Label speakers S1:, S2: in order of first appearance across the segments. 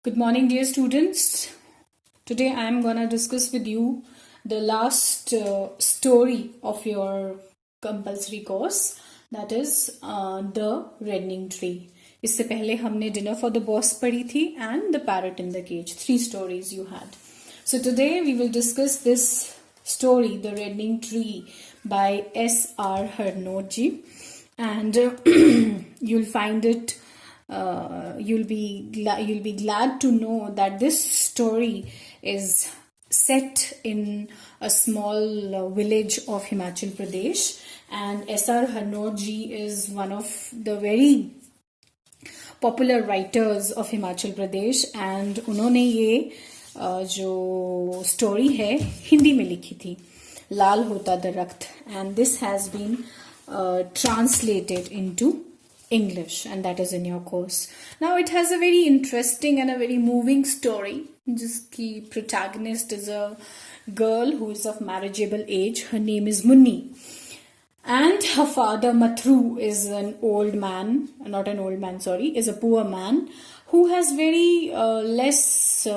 S1: Good morning, dear students. Today I am gonna discuss with you the last story of your compulsory course, that is The Reddening Tree. इससे पहले हमने Dinner for the Boss पढ़ी थी and The Parrot in the Cage. 3 stories you had. So today we will discuss this story, The Reddening Tree, by S.R. Harnoji, and you'll find it. You'll be glad to know that this story is set in a small village of Himachal Pradesh, and S.R. Harnoji is one of the very popular writers of Himachal Pradesh, and उन्होंने ये जो story है हिंदी में लिखी थी, लाल होता दरख्त, and this has been translated into English, and that is in your course. Now it has a very interesting and a very moving story. जिसकी protagonist is a girl who is of marriageable age. Her name is Munni, and her father Mathru is an old man, not an old man, sorry, is a poor man who has very less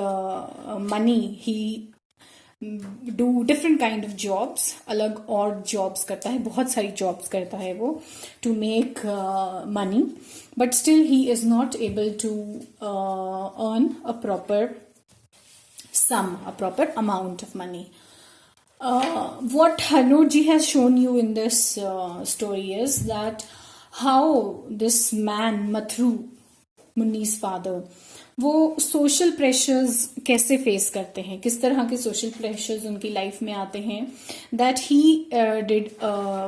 S1: money. He do different kind of jobs, अलग और jobs करता है, बहुत सारी jobs करता है वो to make money, but still he is not able to earn a proper sum, a proper amount of money. What Harnoji has shown you in this story is that how this man Mathru, Munni's father, वो social pressures कैसे face करते हैं, किस तरह के social pressures उनकी life में आते हैं. That he did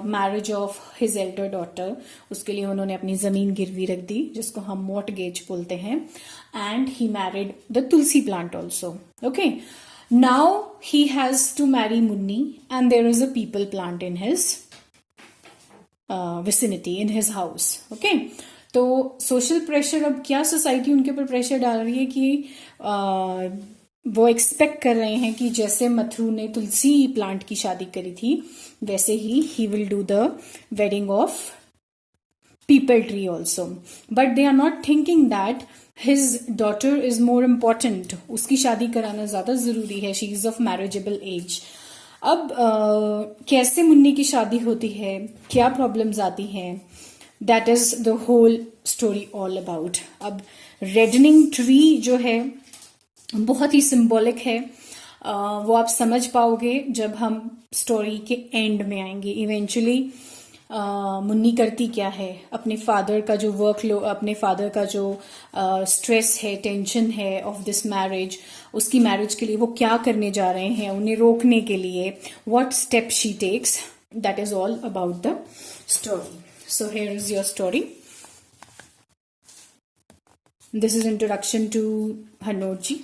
S1: marriage of his Elder daughter. उसके लिए उन्होंने अपनी ज़मीन गिरवी रख दी, जिसको हम मॉर्टगेज बोलते हैं, and he married the tulsi plant also. Okay, now he has to marry Munni, and there is a peepal plant in his vicinity, in his house. Okay, तो सोशल प्रेशर, अब क्या सोसाइटी उनके ऊपर प्रेशर डाल रही है कि वो एक्सपेक्ट कर रहे हैं कि जैसे मथुरू ने तुलसी प्लांट की शादी करी थी वैसे ही will do the wedding of peepal tree also. But they are not thinking that his daughter is more important. उसकी शादी कराना ज्यादा जरूरी है. She is of marriageable age. अब कैसे मुन्नी की शादी होती है, क्या प्रॉब्लम्स आती हैं, that is the whole story all about. अब रेडनिंग ट्री जो है बहुत ही सिंबॉलिक है. वो आप समझ पाओगे जब हम स्टोरी के एंड में आएंगे. इवेंचुअली मुन्नी करती क्या है, अपने फादर का जो अपने फादर का जो स्ट्रेस है, टेंशन है ऑफ दिस मैरिज, उसकी मैरिज के लिए वो क्या करने जा रहे हैं उन्हें रोकने के लिए, what step she takes, that is all about the story. So here is your story. This is introduction to Harnoji,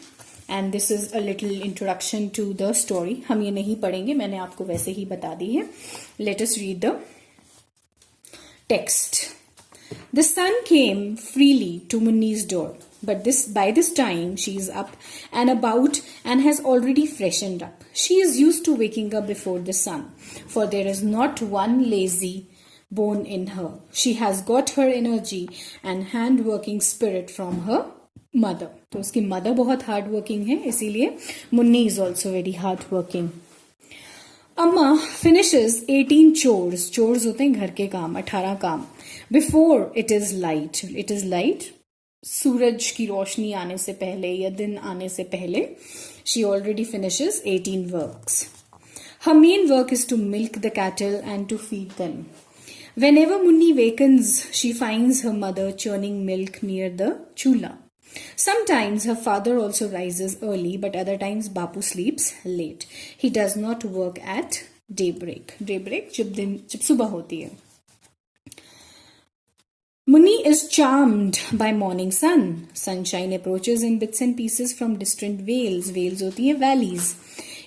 S1: and this is a little introduction to the story. हम ये नहीं पढ़ेंगे, मैंने आपको वैसे ही बता दी है. Let us read the text. The sun came freely to Munni's door, but by this time she is up and about and has already freshened up. She is used to waking up before the sun, for there is not one lazy bone in her. She has got her energy and hand working spirit from her mother. तो उसकी mother बहुत hard working है, इसीलिए Munni is also very hard working. Amma finishes 18 chores. Chores होते हैं घर के काम, 18 काम. Before it is light. It is light, सूरज की रोशनी आने से पहले या दिन आने से पहले she already finishes 18 works. Her main work is to milk the cattle and to feed them. Whenever Munni wakens, she finds her mother churning milk near the chula. Sometimes her father also rises early, but other times Bapu sleeps late. He does not work at daybreak. Daybreak जब सुबह होती है. Munni is charmed by morning sun. Sunshine approaches in bits and pieces from distant vales. Vales होती है valleys.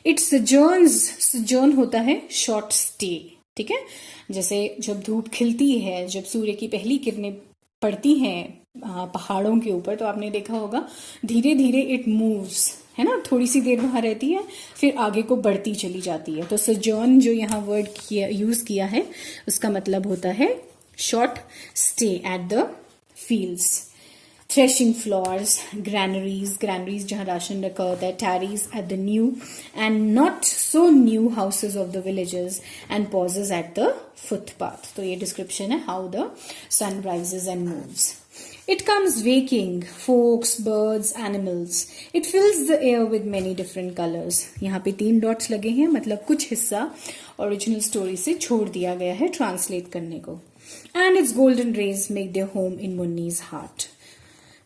S1: It sojourns. Sojourn होता है short stay. ठीक है, जैसे जब धूप खिलती है, जब सूर्य की पहली किरणें पड़ती हैं पहाड़ों के ऊपर, तो आपने देखा होगा धीरे धीरे इट मूव्स, है ना, थोड़ी सी देर वहां रहती है फिर आगे को बढ़ती चली जाती है. तो सोजर्न जो यहाँ वर्ड यूज किया है उसका मतलब होता है short stay at the fields. threshing floors, granaries जहाँ राशन रखा होता है, tarries at the new and not so new houses of the villages and pauses at the footpath. तो ये description है how the sun rises and moves. It comes waking, folks, birds, animals. It fills the air with many different colors. यहाँ पे 3 dots लगे हैं, मतलब कुछ हिस्सा ओरिजिनल स्टोरी से छोड़ दिया गया है ट्रांसलेट करने को. And its golden rays make their home in Munni's heart.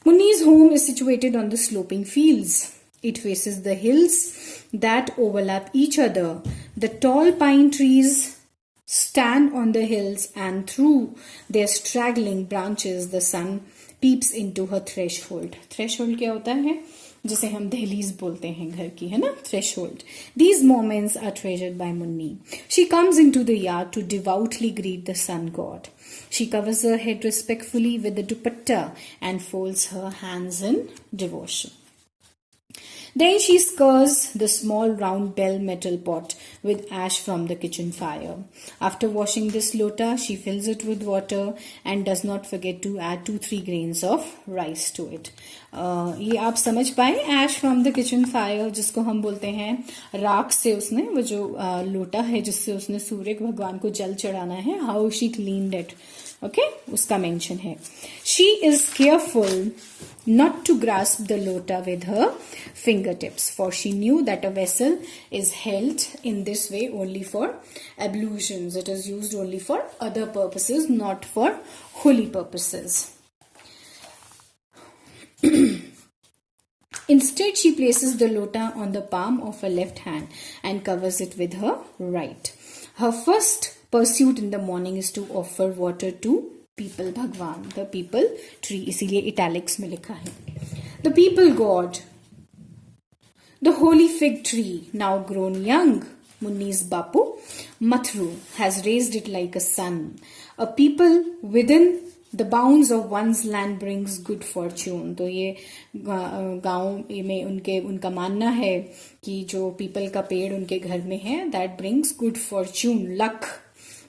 S1: Munni's home is situated on the sloping fields. It faces the hills that overlap each other. The tall pine trees stand on the hills, and through their straggling branches the sun peeps into her threshold. Threshold क्या होता है? जिसे हम दहलीज बोलते हैं घर की, है ना? Threshold. These moments are treasured by Munni. She comes into the yard to devoutly greet the sun god. She covers her head respectfully with the dupatta and folds her hands in devotion. Then she stirs the small round bell metal pot with ash from the kitchen fire. After washing this lota, she fills it with water and does not forget to add 2-3 grains of rice to it. ये आप समझ पाए ash from the kitchen fire, जिसको हम बोलते हैं राख से उसने वो जो लोटा है जिससे उसने सूर्य भगवान को जल चढ़ाना है, how she cleaned it. Okay, उसका mention है. She is careful not to grasp the lota with her fingertips, for she knew that a vessel is held in this way only for ablutions. It is used only for other purposes, not for holy purposes. Instead, she places the lota on the palm of her left hand and covers it with her right. Her first pursuit in the morning is to offer water to people Bhagwan, the people tree, इसीलिए italics में लिखा है. The people god, the holy fig tree, now grown young, Munni's Bapu, Mathru, has raised it like a son. A people within the bounds of one's land brings good fortune. तो ये गाँव में उनका मानना है कि जो पीपल का पेड़ उनके घर में है, that brings good fortune, luck.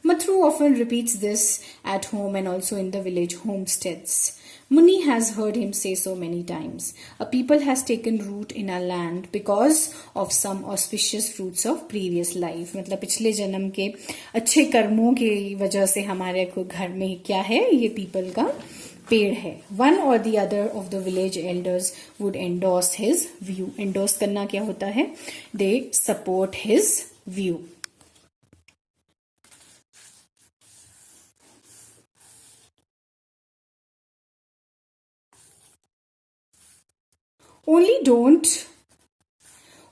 S1: Mathru often repeats this at home and also in the village homesteads. Munni has heard him say so many times. A people has taken root in our land because of some auspicious fruits of previous life. मतलब पिछले जन्म के अच्छे कर्मों की वजह से हमारे घर में क्या है, ये पीपल का पेड़ है. One or the other of the village elders would endorse his view. Endorse करना क्या होता है? They support his view. Only don't.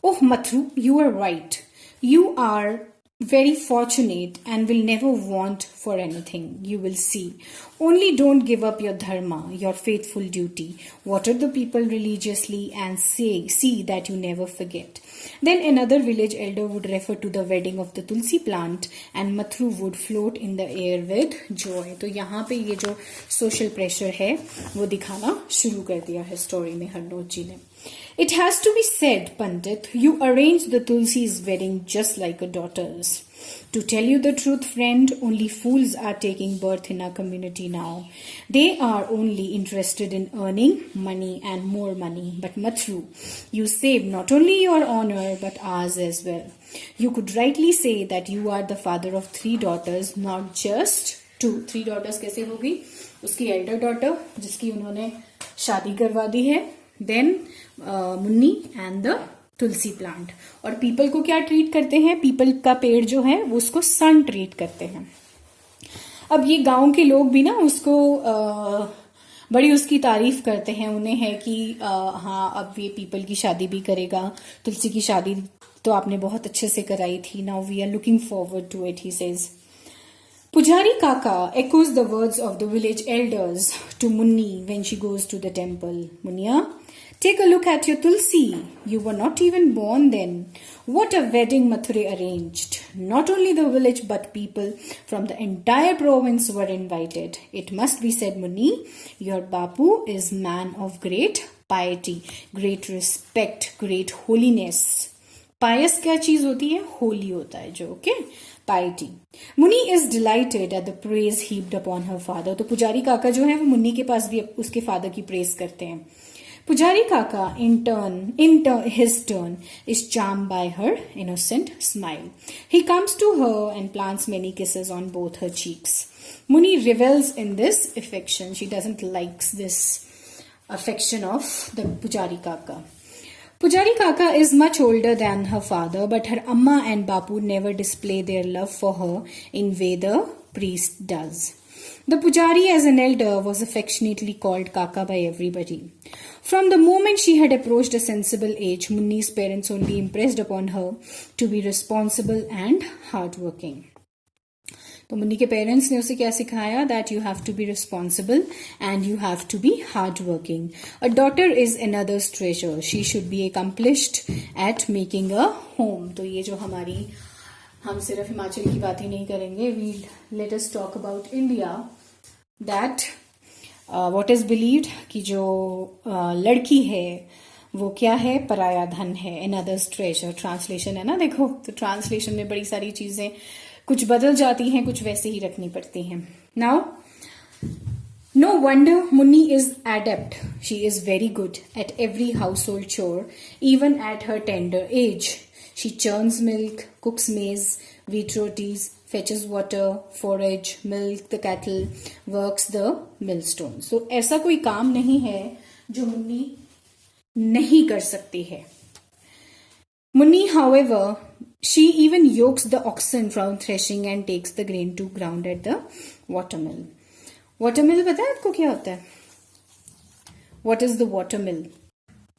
S1: Oh, Mathru, you are right. You are very fortunate and will never want for anything. You will see. Only don't give up your dharma, your faithful duty. Water the people religiously and see that you never forget. Then another village elder would refer to the wedding of the tulsi plant and Mathru would float in the air with joy. तो यहाँ पे ये जो social pressure है वो दिखाना शुरू कर दिया है story में हरनोट जी ने. It has to be said, Pandit, you arranged the Tulsi's wedding just like a daughter's. To tell you the truth, friend, only fools are taking birth in our community now. They are only interested in earning money and more money. But Mathru, you save not only your honor but ours as well. You could rightly say that you are the father of 3 daughters, not just 2. 3 daughters कैसे होगी? उसकी elder daughter, जिसकी उन्होंने शादी करवा दी है. Then Munni and the tulsi plant. और people को क्या ट्रीट करते हैं? पीपल का पेड़ जो है वो उसको सन ट्रीट करते हैं. अब ये गांव के लोग भी ना उसको बड़ी उसकी तारीफ करते हैं. उन्हें है कि हाँ अब ये पीपल की शादी भी करेगा. तुलसी की शादी तो आपने बहुत अच्छे से कराई थी. Now we are looking forward to it, he says. Pujari Kaka echoes the words of the village elders to Munni when she goes to the temple. Munia, take a look at your Tulsi. You were not even born then. What a wedding Mathura arranged. Not only the village but people from the entire province were invited. It must be said, Munni, your Bapu is man of great piety, great respect, great holiness. पायस क्या चीज होती है? होली होता है जो. Okay, piety. Munni is delighted at the praise heaped upon her father. तो पुजारी काका जो है वो मुन्नी के पास भी उसके फादर की प्रेज करते हैं. Pujari Kaka, his turn, is charmed by her innocent smile. He comes to her and plants many kisses on both her cheeks. Munni revels in this affection. She doesn't like this affection of the Pujari Kaka. Pujari Kaka is much older than her father, but her Amma and Bapu never display their love for her in way the priest does. The Pujari as an elder was affectionately called Kaka by everybody. From the moment she had approached a sensible age, Munni's parents only impressed upon her to be responsible and hardworking. तो मुन्नी के parents ने उसे क्या सिखाया? That you have to be responsible and you have to be hard working. A daughter is another's treasure. She should be accomplished at making a home. तो ये जो हम सिर्फ हिमाचल की बात ही नहीं करेंगे. We let us talk about India. That what is believed कि जो लड़की है वो क्या है? पराया धन है. Another's treasure. ट्रांसलेशन है ना, देखो तो ट्रांसलेशन में बड़ी सारी चीजें कुछ बदल जाती हैं, कुछ वैसे ही रखनी पड़ती हैं. Now no wonder Munni is adept. She is very good at every household chore, even at her tender age. She churns milk, cooks maize, wheat rotis, fetches water, forage, milk the cattle, works the millstones. So ऐसा कोई काम नहीं है जो मुन्नी नहीं कर सकती है. Munni, however, she even yokes the oxen from threshing and takes the grain to ground at the watermill. Watermill पता है आपको क्या होता है? What is the watermill?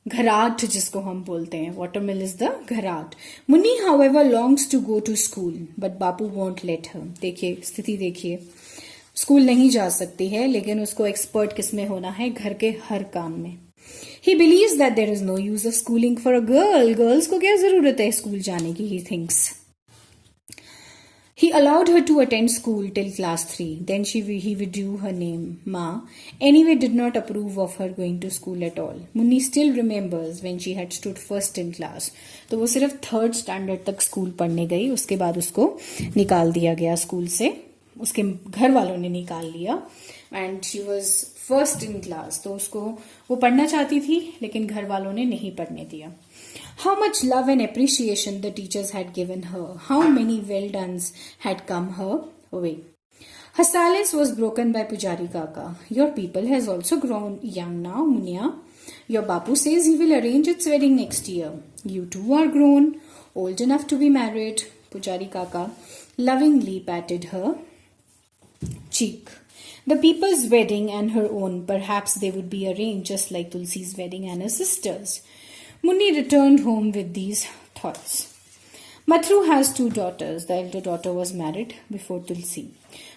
S1: घराट जिसको हम बोलते हैं. Watermill is the घराट. Munni, however, longs to go to school, but Bapu won't let her. देखिए स्थिति देखिए. स्कूल नहीं जा सकती है, लेकिन उसको एक्सपर्ट किस में होना है? घर के हर काम में. He believes that there is no use of schooling for a girl. Girls को क्या जरूरत है स्कूल जाने की? He thinks. He allowed her to attend school till class 3. Then he withdrew her name, Ma. Anyway, did not approve of her going to school at all. Munni still remembers when she had stood first in class. तो वो सिर्फ 3rd standard तक school पढ़ने गई. उसके बाद उसको निकाल दिया गया स्कूल से. उसके घर वालों ने निकाल लिया. And she was first in class. तो उसको वो पढ़ना चाहती थी, लेकिन घर वालों ने नहीं पढ़ने दिया. How much love and appreciation the teachers had given her. How many well dones had come her way. Her silence was broken by Pujari Kaka. Your people has also grown young now, Munia. Your Bapu says he will arrange its wedding next year. You too are grown, old enough to be married. Pujari Kaka lovingly patted her cheek. The people's wedding and her own, perhaps they would be arranged just like Tulsi's wedding and her sister's. Munni returned home with these thoughts. Mathru has 2 daughters. The elder daughter was married before Tulsi.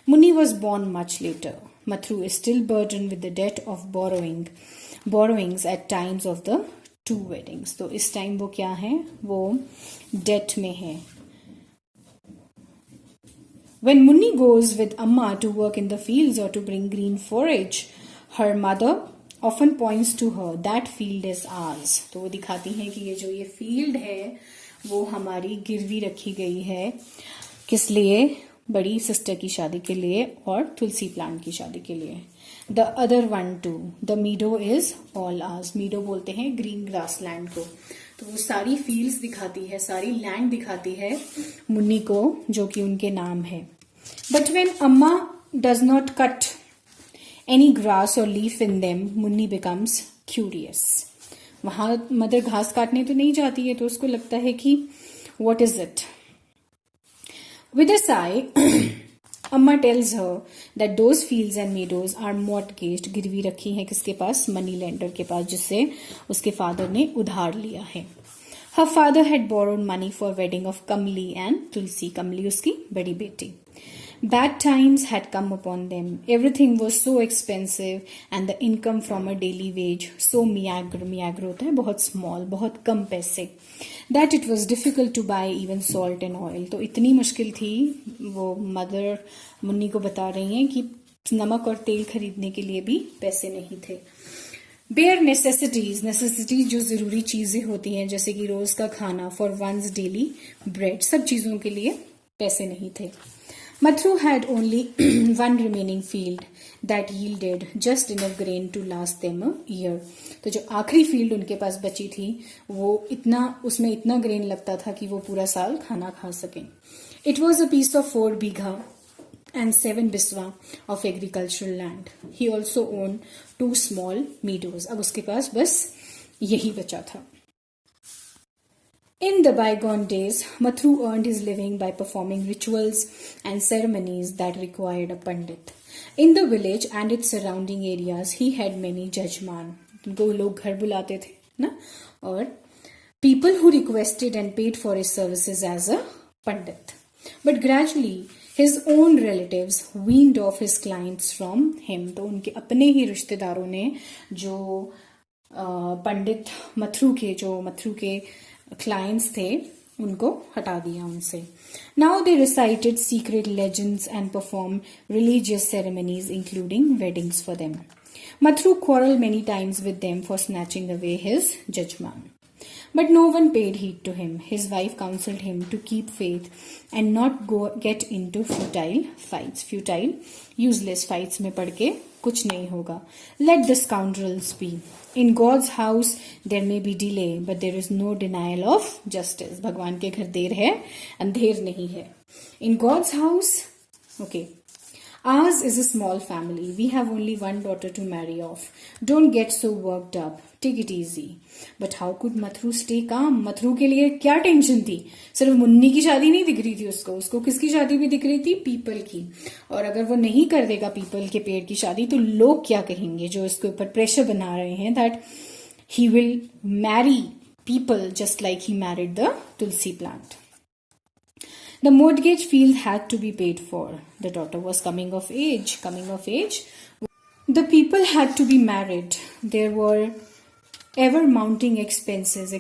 S1: Munni was born much later. Mathru is still burdened with the debt of borrowings at times of the 2 weddings. तो इस time वो क्या है? वो debt में है. When Munni goes with Amma to work in the fields or to bring green forage, her mother often points to her, that field is ours. तो वो दिखाती हैं कि ये जो ये field है वो हमारी गिरवी रखी गई है. किस लिए? बड़ी सिस्टर की शादी के लिए और तुलसी प्लांट की शादी के लिए. The other one too. The meadow is all ours. Meadow बोलते हैं green grass land को. तो वो सारी fields दिखाती है, सारी land दिखाती है मुन्नी को, जो कि उनके नाम है. But when Amma does not cut any grass or leaf in them, Munni becomes curious. वहां मदर घास काटने तो नहीं जाती है, तो उसको लगता है कि what is it? With a sigh, Amma tells her that those fields and meadows are mortgaged. गिरवी रखी है किसके पास? मनी लेंडर के पास, जिससे उसके फादर ने उधार लिया है. Her father had borrowed money for wedding of Kamli and Tulsi. Kamli उसकी बड़ी बेटी. Bad times had come upon them. Everything was so expensive and the income from a daily wage so meager होता है बहुत small, बहुत कम पैसे, that it was difficult to buy even salt and oil. तो इतनी मुश्किल थी. वो मदर मुन्नी को बता रही हैं कि नमक और तेल खरीदने के लिए भी पैसे नहीं थे. Bare necessities जो जरूरी चीजें होती हैं, जैसे कि रोज का खाना, for one's daily bread, सब चीजों के लिए पैसे नहीं थे. Mathru had only one remaining field that yielded just enough grain to last them a year. तो जो आखिरी फील्ड उनके पास बची थी वो उसमें इतना ग्रेन लगता था कि वो पूरा साल खाना खा सकें. It was a piece of 4 bigha and 7 biswa of agricultural land. He also owned 2 small meadows. अब उसके पास बस यही बचा था. In the bygone days, Mathru earned his living by performing rituals and ceremonies that required a pandit. In the village and its surrounding areas, he had many jajman. उनको लोग घर बुलाते थे ना, और people who requested and paid for his services as a pandit. But gradually, his own relatives weaned off his clients from him. तो उनके अपने ही रिश्तेदारों ने जो पंडित मथुर के क्लाइंट्स थे उनको हटा दिया उनसे. Now they recited secret legends and perform religious ceremonies including weddings for them. Mathru quarreled many times with them for snatching away his judgment. But no one paid heed to him. His wife counseled him to keep faith and not get into futile fights. Futile, useless fights में पड़ के कुछ नहीं होगा. Let the scoundrels be. In God's house there may be delay, but there is no denial of justice. भगवान के घर देर है, अंधेर नहीं है. In God's house, okay. Ours is a small family. We have only one daughter to marry off. Don't get so worked up. Take it easy. But how could Mathru stay calm? Mathru के लिए क्या tension थी? सिर्फ मुन्नी की शादी नहीं दिख रही थी उसको किसकी शादी भी दिख रही थी? पीपल की. और अगर वो नहीं कर देगा पीपल के पेड़ की शादी तो लोग क्या कहेंगे जो इसके ऊपर प्रेशर बना रहे हैं that he will marry people just like he married the tulsi plant. The mortgage field had to be paid for. The daughter was coming of age. The people had to be married. There were ever mounting expenses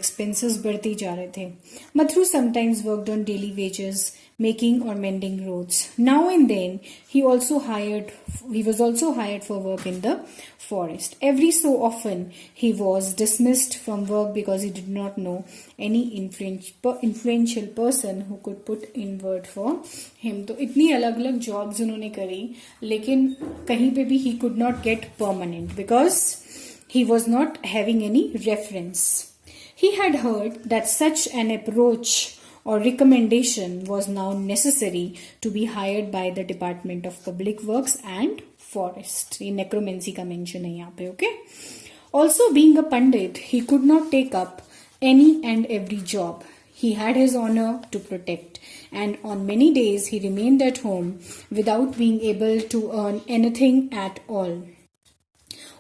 S1: बढ़ते जा रहे थे. Mathru sometimes worked on daily wages, making or mending roads. Now and then he was also hired for work in the forest. Every so often he was dismissed from work because he did not know any influential person who could put in word for him. तो इतनी अलग अलग jobs उन्होंने करी, लेकिन कहीं पे भी he could not get permanent because he was not having any reference. He had heard that such an approach or recommendation was now necessary to be hired by the Department of Public Works and Forest. ये necromancy का mention है यहाँ पे, okay? Also, being a pandit, he could not take up any and every job. He had his honor to protect, and on many days he remained at home without being able to earn anything at all.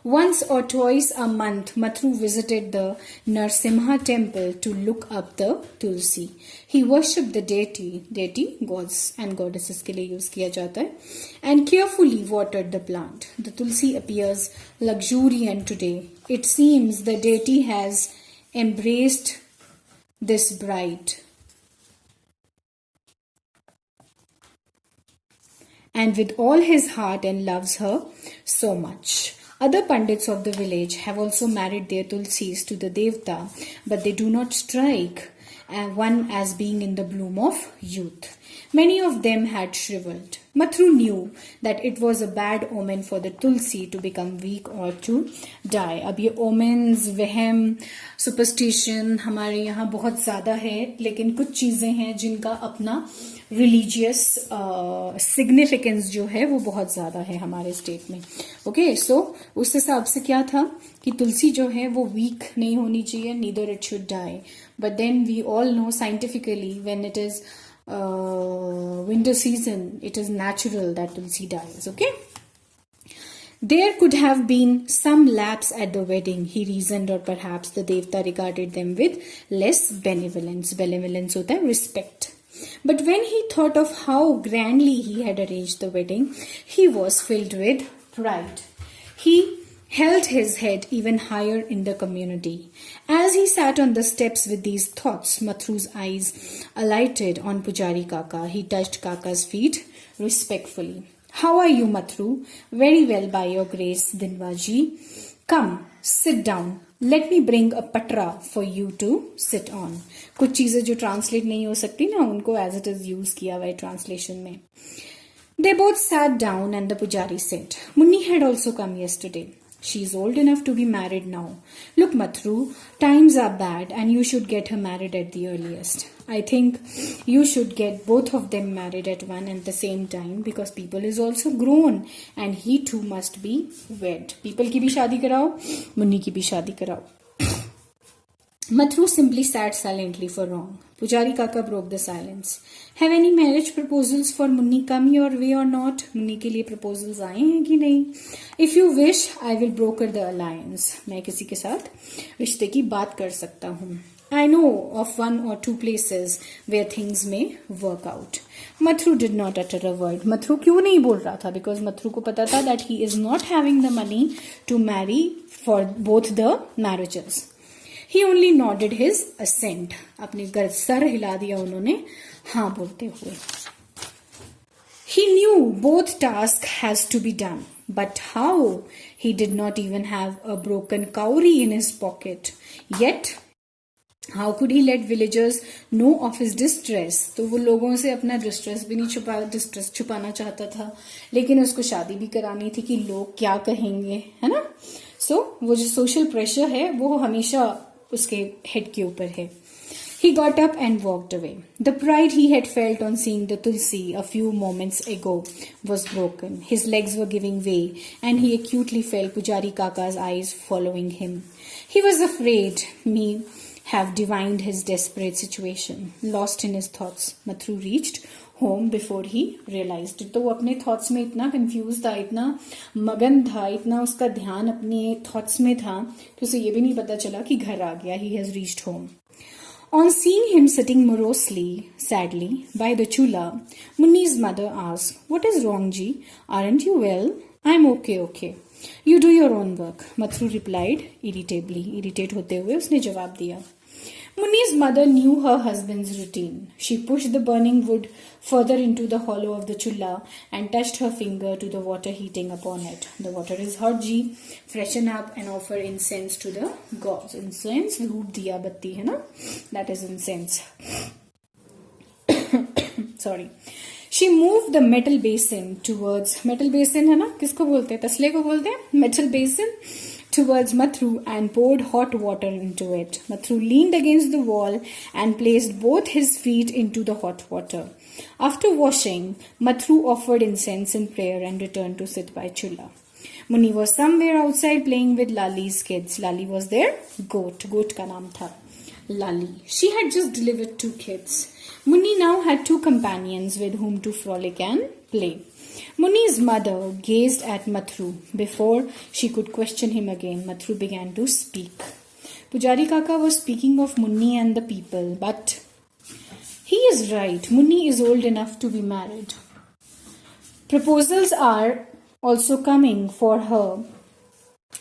S1: Once or twice a month, Mathru visited the Narsimha temple to look up the Tulsi. He worshipped the deity, gods and goddesses के लिए use किया जाता है, and carefully watered the plant. The Tulsi appears luxuriant today. It seems the deity has embraced this bride and with all his heart and loves her so much. Other pandits of the village have also married their tulsis to the devta, but they do not strike one as being in the bloom of youth. Many of them had shriveled. Mathru knew that it was a bad omen for the tulsi to become weak or to die. अब ये omens, वहम, superstition हमारे यहाँ बहुत ज़्यादा है, लेकिन कुछ चीज़ें हैं जिनका अपना रिलीजियस सिग्निफिकेंस जो है वो बहुत ज़्यादा है हमारे स्टेट में. ओके, सो उस हिसाब से क्या था कि तुलसी जो है वो वीक नहीं होनी चाहिए, neither it should die. But then we all know scientifically when it is winter season, it is natural that tulsi dies. Okay, there could have been some lapse at the wedding, he reasoned, or perhaps the devta regarded them with less benevolence. Benevolence hota hai respect. But when he thought of how grandly he had arranged the wedding, he was filled with pride. He held his head even higher in the community. As he sat on the steps with these thoughts, Mathru's eyes alighted on Pujari Kaka. He touched Kaka's feet respectfully. How are you, Mathru? Very well, by your grace, Dinwaji. Come, sit down. Let me bring a patra for you to sit on. कुछ चीजें जो translate नहीं हो सकती ना, उनको as it is use किया हुआ है ट्रांसलेशन में. They both sat down and the pujari said, Munni had also come yesterday. She is old enough to be married now. Look, Mathru, times are bad and you should get her married at the earliest. I think you should get both of them married at one and the same time because people is also grown and he too must be wed. People की भी शादी कराओ, मुन्नी की भी शादी कराओ. Mathru simply sat silently for long. Pujari Kaka broke the silence. Have any marriage proposals for Munni come your way or not? Munni के लिए proposals आए हैं कि नहीं? If you wish, I will broker the alliance. मैं किसी के साथ रिश्ते की बात कर सकता हूँ. I know of one or two places where things may work out. Mathru did not utter a word. Mathru क्यों नहीं बोल रहा था? Because Mathru को पता था that he is not having the money to marry for both the marriages. He only nodded his assent. अपने sir हिला दिया उन्होंने हाँ बोलते हुए. He knew both tasks has to be done, but how? He did not even have a broken cowrie in his pocket. Yet, how could he let villagers know of his distress? तो वो लोगों से अपना distress भी नहीं distress छुपाना चाहता था, लेकिन उसको शादी भी करानी थी कि लोग क्या कहेंगे, है ना? So वो जो social pressure है वो हमेशा उसके हेड के ऊपर है. He got up and walked away. The pride he had felt on seeing the tulsi a few moments ago was broken. His legs were giving way and he acutely felt Pujari Kaka's eyes following him. He was afraid me have divined his desperate situation. Lost in his thoughts, Mathru reached home before he realized it. तो वो अपने thoughts में इतना confused था, इतना मगन था, इतना उसका ध्यान अपने thoughts में था तो उसे ये भी नहीं पता चला कि घर आ गया. He has reached home. On seeing him sitting morosely, sadly, by the chula, Munni's mother asked, What is wrong, Ji? Aren't you well? I'm okay. You do your own work. Mathru replied irritably. Irritate होते हुए उसने जवाब दिया. Munni's mother knew her husband's routine. She pushed the burning wood further into the hollow of the chulla and touched her finger to the water heating upon it. The water is hot, Ji. Freshen up and offer incense to the gods. Incense, धूप दिया बत्ती है ना? That is incense. Sorry. She moved the metal basin towards metal basin है ना? किसको बोलते हैं? तसले को बोलते हैं? Metal basin towards Mathru and poured hot water into it. Mathru leaned against the wall and placed both his feet into the hot water. After washing, Mathru offered incense and prayer and returned to sit by Chulla. Munni was somewhere outside playing with Lali's kids. Lali was their goat. Goat ka naam tha Lali. She had just delivered 2 kids. Munni now had 2 companions with whom to frolic and play. Munni's mother gazed at Mathru. Before she could question him again, Mathru began to speak. Pujari Kaka was speaking of Munni and the people, but he is right. Munni is old enough to be married. Proposals are also coming for her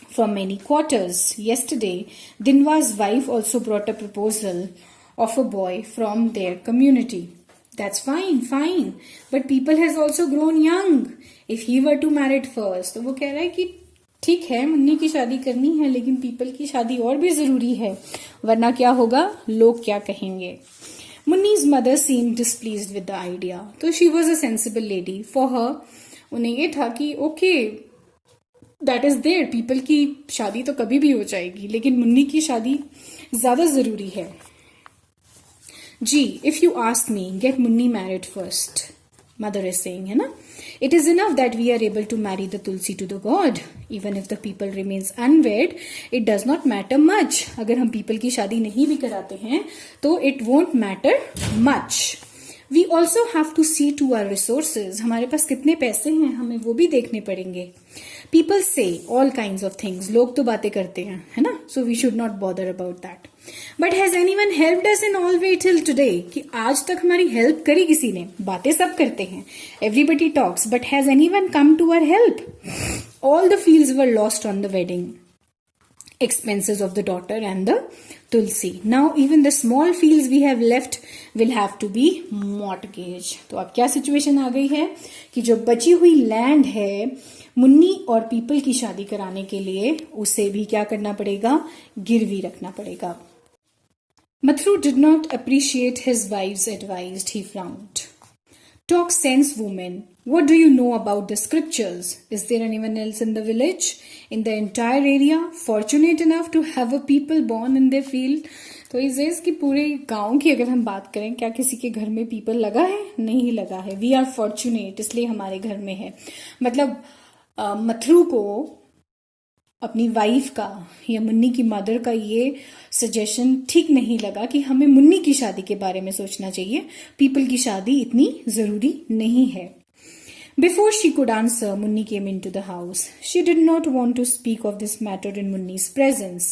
S1: from many quarters. Yesterday, Dinwa's wife also brought a proposal of a boy from their community. That's fine. But people has also grown young. If he were to marry first, तो वो कह रहा है कि ठीक है मुन्नी की शादी करनी है लेकिन पीपल की शादी और भी जरूरी है वरना क्या होगा लोग क्या कहेंगे. Munni's mother seemed displeased with the idea. तो she was a sensible lady. For her, उन्हें ये था कि okay, that is there. People की शादी तो कभी भी हो जाएगी लेकिन मुन्नी की शादी ज्यादा जरूरी है. Gee, if you ask me, get Munni married first. Mother is saying, है ना? It is enough that we are able to marry the tulsi to the god. Even if the people remains unwed, it does not matter much. अगर हम people की शादी नहीं भी कराते हैं, तो it won't matter much. We also have to see to our resources. हमारे पास कितने पैसे हैं, हमें वो भी देखने पड़ेंगे. People say all kinds of things. लोग तो बातें करते हैं, है ना? So we should not bother about that. But has anyone helped us in all way till today? कि आज तक हमारी help करी किसी ने? बातें सब करते हैं. Everybody talks, but has anyone come to our help? All the fields were lost on the wedding expenses of the daughter and the tulsi. Now even the small fields we have left will have to be mortgaged. तो अब क्या situation आ गई है कि जो बची हुई land है मुन्नी और पीपल की शादी कराने के लिए उसे भी क्या करना पड़ेगा, गिरवी रखना पड़ेगा. Mathru did not appreciate his wife's advice. He frowned. Talk sense, woman. What do you know about the scriptures? Is there anyone else in the village, in the entire area, fortunate enough to have a people born in their field? तो he says कि पूरे गांव की अगर हम बात करें, क्या किसी के घर में पीपल लगा है? नहीं लगा है. We are fortunate, इसलिए हमारे घर में है. मतलब मथुरू को अपनी वाइफ का या मुन्नी की मदर का ये सजेशन ठीक नहीं लगा कि हमें मुन्नी की शादी के बारे में सोचना चाहिए, पीपल की शादी इतनी जरूरी नहीं है. Before she could answer, Munni came into the house. She did not want to speak of this matter in Munni's presence,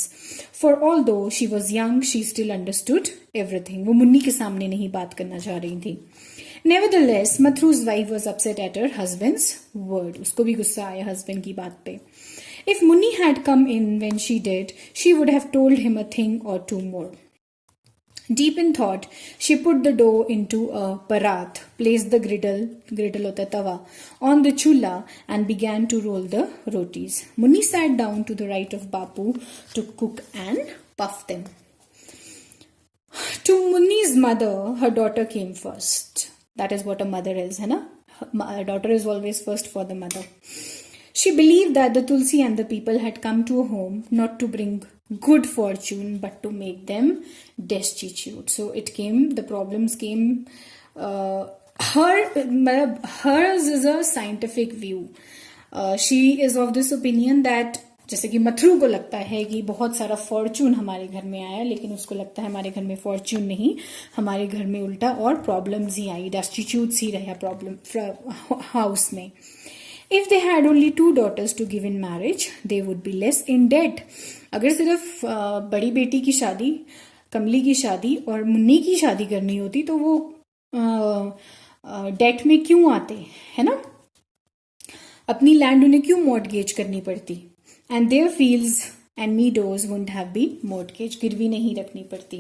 S1: for although she was young, she still understood everything. वो मुन्नी के सामने नहीं बात करना चाह रही थी. Nevertheless, Mathu's wife was upset at her husband's word. उसको भी गुस्सा आया husband की बात पे. If Munni had come in when she did, she would have told him a thing or two more. Deep in thought, she put the dough into a parat, placed the griddle hota tawa, on the chula and began to roll the rotis. Munni sat down to the right of Bapu to cook and puff them. To Munni's mother, her daughter came first. That is what a mother is, है ना? A daughter is always first for the mother. She believed that the Tulsi and the people had come to a home not to bring good fortune but to make them destitute. So the problems came. Hers is a scientific view. She is of this opinion that जैसे कि मथुरू को लगता है कि बहुत सारा Fortune हमारे घर में आया, लेकिन उसको लगता है हमारे घर में फॉर्चून नहीं, हमारे घर में उल्टा और प्रॉब्लम्स ही आई, डेस्टिट्यूट्स ही रहा प्रॉब्लम हाउस में. If they had only 2 daughters to give in marriage, they would be less in debt. अगर सिर्फ बड़ी बेटी की शादी, कमली की शादी और मुन्नी की शादी करनी होती तो वो डेट में क्यों आते, है ना? अपनी लैंड उन्हें क्यों मॉर्टगेज करनी पड़ती? And their fields and meadows wouldn't have been mortgaged. गिरवी नहीं रखनी पड़ती.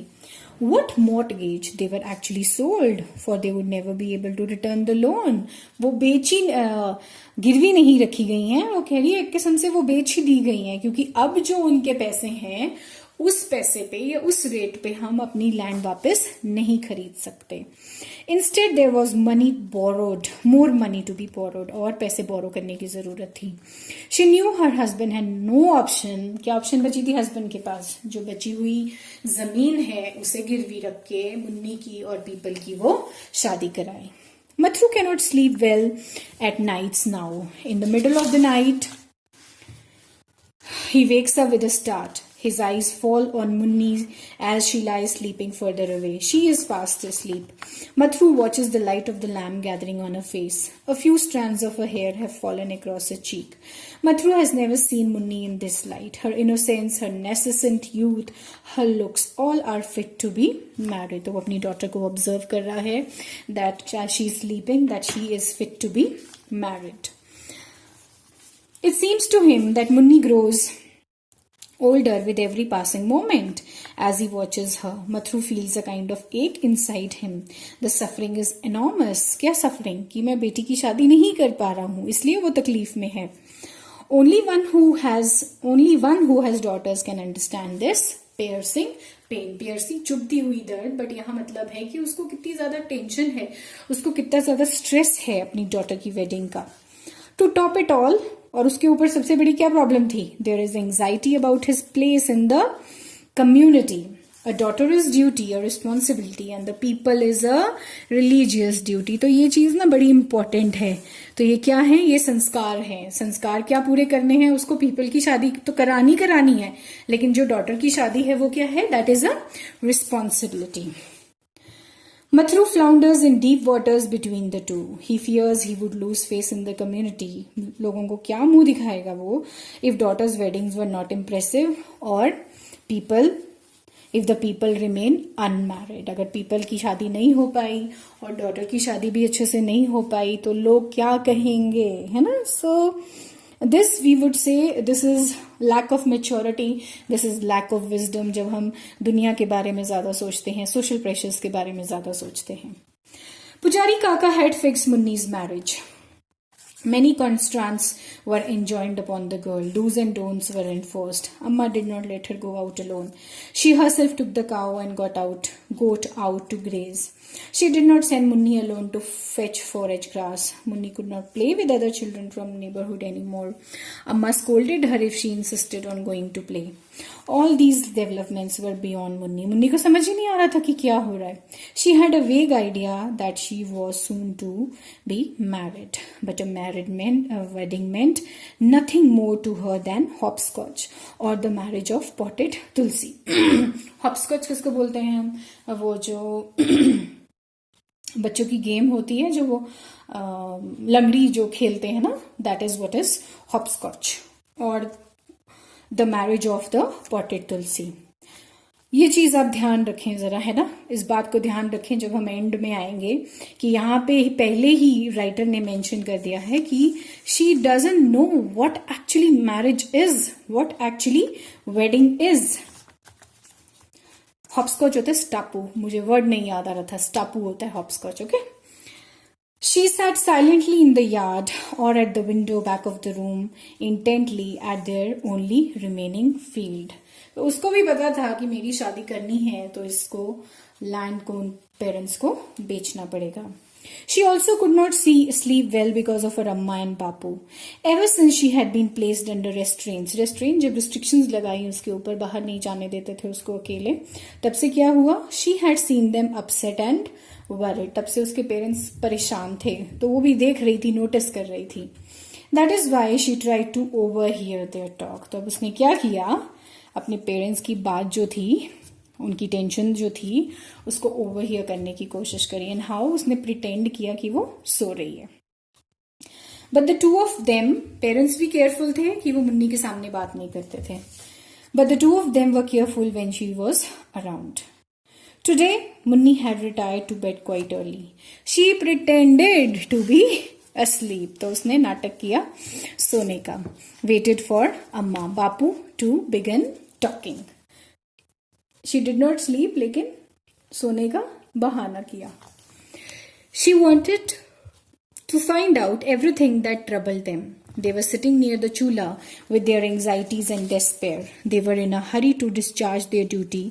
S1: What mortgage? They were actually sold, for they would never be able to return the loan. वो बेची, गिरवी नहीं रखी गई हैं. वो कह रही है एक किस्म से वो बेच ही दी गई हैं, क्योंकि अब जो उनके पैसे हैं उस पैसे पे या उस रेट पे हम अपनी लैंड वापस नहीं खरीद सकते. Instead there was money borrowed, more money to be borrowed, और पैसे बोरो करने की जरूरत थी. She knew her husband had no option. क्या ऑप्शन बची थी हस्बैंड के पास? जो बची हुई जमीन है उसे गिरवी रख के मुन्नी की और पीपल की वो शादी कराए. Mathru cannot sleep well at nights now. In the middle of the night, he wakes up with a start. His eyes fall on Munni as she lies sleeping further away. She is fast asleep. Mathru watches the light of the lamp gathering on her face. A few strands of her hair have fallen across her cheek. Mathru has never seen Munni in this light. Her innocence, her nascent youth, her looks, all are fit to be married. तो वो अपनी daughter को observe कर रहा है that as she is sleeping, that she is fit to be married. It seems to him that Munni grows older with every passing moment. As he watches her, Mathru feels a kind of ache inside him. The suffering is enormous. क्या suffering? कि मैं बेटी की शादी नहीं कर पा रहा हूँ, इसलिए वो तकलीफ में है. Only one who has daughters can understand this piercing pain. piercing चुभती हुई दर्द, बट यहाँ मतलब है कि उसको कितनी ज्यादा टेंशन है, उसको कितना ज्यादा स्ट्रेस है अपनी डॉटर की वेडिंग का. To top it all, और उसके ऊपर सबसे बड़ी क्या प्रॉब्लम थी? There is anxiety about his place in the community. A daughter is duty, a responsibility, and the people is a religious duty. तो ये चीज ना बड़ी इंपॉर्टेंट है. तो ये क्या है? ये संस्कार है. संस्कार क्या पूरे करने हैं? उसको पीपल की शादी तो करानी है, लेकिन जो डॉटर की शादी है वो क्या है? That is a responsibility. Mathru flounders in deep waters between the two. He fears he would lose face in the community. लोगों को क्या मुंह दिखाएगा वो? If daughters' weddings were not impressive, or if the people remain unmarried. अगर people की शादी नहीं हो पाई और daughter की शादी भी अच्छे से नहीं हो पाई तो लोग क्या कहेंगे, है ना? So this we would say this is lack of maturity, this is lack of wisdom. जब हम दुनिया के बारे में ज्यादा सोचते हैं, social pressures के बारे में ज्यादा सोचते हैं. Pujari Kaka had fixed Munni's marriage. Many constraints were enjoined upon the girl. Do's and don'ts were enforced. Amma did not let her go out alone. She herself took the cow and goat out to graze. She did not send Munni alone to fetch forage grass. Munni could not play with other children from neighborhood anymore. Amma scolded her if she insisted on going to play. All these developments were beyond Munni. Munni को समझ ही नहीं आ रहा था कि क्या हो रहा है. She had a vague idea that she was soon to be married, but a wedding meant nothing more to her than hopscotch or the marriage of potted tulsi. hopscotch किसको बोलते हैं हम? वो जो बच्चों की गेम होती है, जो वो लंगड़ी जो खेलते हैं ना, that is what is hopscotch, और the marriage of the potted tulsi. ये चीज आप ध्यान रखें जरा, है ना, इस बात को ध्यान रखें जब हम एंड में आएंगे कि यहाँ पे पहले ही राइटर ने मेंशन कर दिया है कि she doesn't know what actually marriage is, what actually wedding is. Hopscotch होता है स्टापू, मुझे वर्ड नहीं याद आ रहा था, स्टापू होता है hopscotch. Okay. She sat silently in the yard or at the window back of the room, intently at their only remaining field. तो उसको भी पता था कि मेरी शादी करनी है तो इसको लैंड को पेरेंट्स को बेचना पड़ेगा. She also could not sleep well because of her amma and papu. Ever since she had been placed under restraints, जब restrictions लगाई उसके ऊपर, बाहर नहीं जाने देते थे उसको अकेले, तब से क्या हुआ? She had seen them upset and worried. तब से उसके पेरेंट्स परेशान थे, तो वो भी देख रही थी, नोटिस कर रही थी. That is why she tried to overhear their talk. तो अब उसने क्या किया? अपने पेरेंट्स की बात जो थी, उनकी टेंशन जो थी, उसको ओवरहियर करने की कोशिश करी. And how? उसने प्रिटेंड किया कि वो सो रही है. But the two of them, parents भी केयरफुल थे कि वो मुन्नी के सामने बात नहीं करते थे, but the two of them were careful when she was around. Today Munni had retired to bed quite early. She pretended to be asleep. तो उसने नाटक किया सोने का. Waited for Amma Bapu to begin talking. She did not sleep, लेकिन सोने का बहाना किया. She wanted to find out everything that troubled them. They were sitting near the chula with their anxieties and despair. They were in a hurry to discharge their duty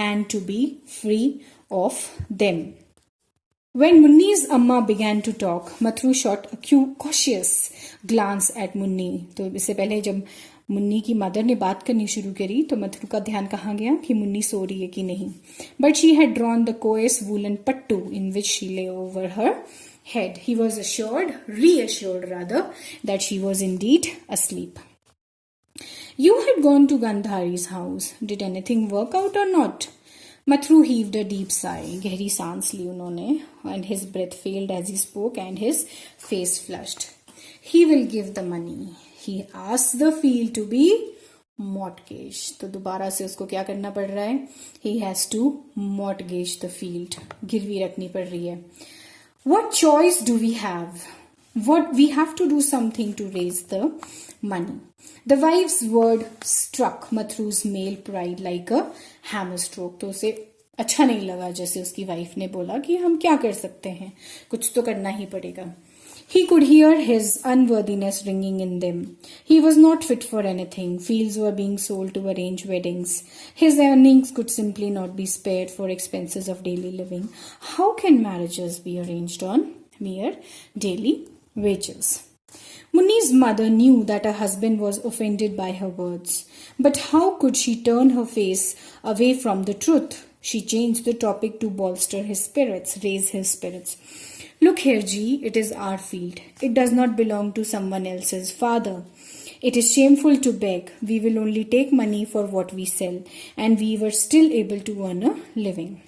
S1: and to be free of them. When Munni's amma began to talk, Mathru shot a cautious glance at Munni. तो इससे पहले जब मुन्नी की mother ने बात करनी शुरू करी तो मथुर का ध्यान कहाँ गया कि मुन्नी सो रही है कि नहीं. But she had drawn the coarse woollen pattu in which she lay over her head. He was reassured rather, that she was indeed asleep. You had gone to Gandhari's house. Did anything work out or not? Mathru heaved a deep sigh. गहरी सांस ली उन्होंने, and his breath failed as he spoke and his face flushed. He will give the money. He asked the field to be mortgaged. तो दोबारा से उसको क्या करना पड़ रहा है? He has to mortgage the field. गिरवी रखनी पड़ रही है. What choice do we have? We have to do something to raise the money. The wife's word struck Mathru's male pride like a hammer stroke. तो उसे अच्छा नहीं लगा जैसे उसकी वाइफ ने बोला कि हम क्या कर सकते हैं, कुछ तो करना ही पड़ेगा. He could hear his unworthiness ringing in them. He was not fit for anything. Fields were being sold to arrange weddings. His earnings could simply not be spared for expenses of daily living. How can marriages be arranged on mere daily wages? Munni's mother knew that her husband was offended by her words. But how could she turn her face away from the truth? She changed the topic to bolster his spirits, raise his spirits. Look here, Ji, it is our field. It does not belong to someone else's father. It is shameful to beg. We will only take money for what we sell, and we were still able to earn a living.